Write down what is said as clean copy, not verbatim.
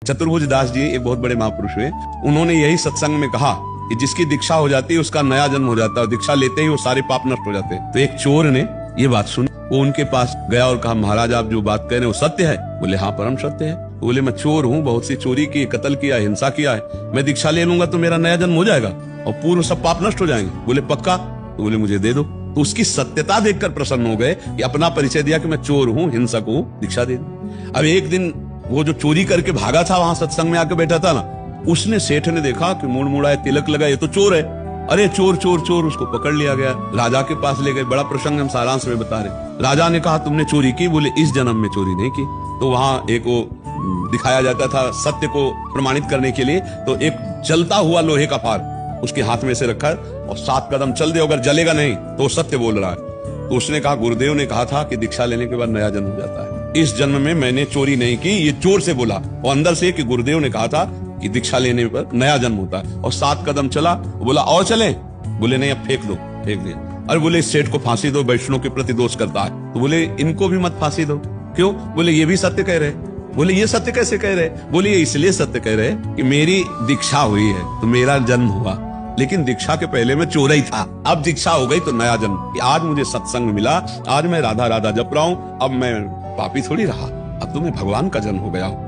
चतुर्भुज दास जी एक बहुत बड़े महापुरुष हुए। उन्होंने यही सत्संग में कहा कि जिसकी दीक्षा हो जाती है उसका नया जन्म हो जाता है और दीक्षा लेते ही वो सारे पाप नष्ट हो जाते हैं। तो एक चोर ने ये बात सुनी, वो उनके पास गया और कहा, महाराज आप जो बात कह रहे हैं वो सत्य है? बोले हाँ परम सत्य है। बोले मैं चोर हूँ, बहुत सी चोरी की, कत्ल किया, हिंसा किया है, मैं दीक्षा ले लूंगा तो मेरा नया जन्म हो जाएगा और पूर्व सब पाप नष्ट हो जाएंगे। बोले पक्का? तो बोले मुझे दे दो। तो उसकी सत्यता देखकर प्रसन्न हो गए कि अपना परिचय दिया कि मैं चोर हूँ, हिंसक हूँ, दीक्षा दे दो। अब एक दिन वो जो चोरी करके भागा था वहां सत्संग में आके बैठा था ना, उसने सेठ ने देखा कि मुड़ मुड़ा है, तिलक लगा, ये तो चोर है। अरे चोर चोर चोर, उसको पकड़ लिया गया, राजा के पास ले गए। बड़ा प्रसंग हम सारांश में बता रहे। राजा ने कहा तुमने चोरी की? बोले इस जन्म में चोरी नहीं की। तो वहां एक वो दिखाया जाता था सत्य को प्रमाणित करने के लिए, तो एक जलता हुआ लोहे का फार उसके हाथ में से रखा और 7 कदम चल दे, अगर जलेगा नहीं तो सत्य बोल रहा है। तो उसने कहा गुरुदेव ने कहा था कि दीक्षा लेने के बाद नया जन्म हो जाता है, इस जन्म में मैंने चोरी नहीं की। ये चोर से बोला और अंदर से कि गुरुदेव ने कहा था कि दीक्षा लेने पर नया जन्म होता है। और 7 कदम चला, बोला और चले? बोले नहीं अब फेंक दो। फेंक दिया। अरे बोले इस सेठ को फांसी दो, वैष्णव के प्रति दोष करता है। तो बोले इनको भी मत फांसी दो। क्यों? बोले ये भी सत्य कह रहे। बोले ये सत्य कैसे कह रहे? बोले ये इसलिए सत्य कह रहे कि मेरी दीक्षा हुई है तो मेरा जन्म हुआ, लेकिन दीक्षा के पहले मैं चोर ही था, अब दीक्षा हो गई तो नया जन्म। आज मुझे सत्संग मिला, आज मैं राधा राधा जप रहा हूं, अब मैं पापी थोड़ी रहा, अब तो मैं भगवान का जन्म हो गया हूं।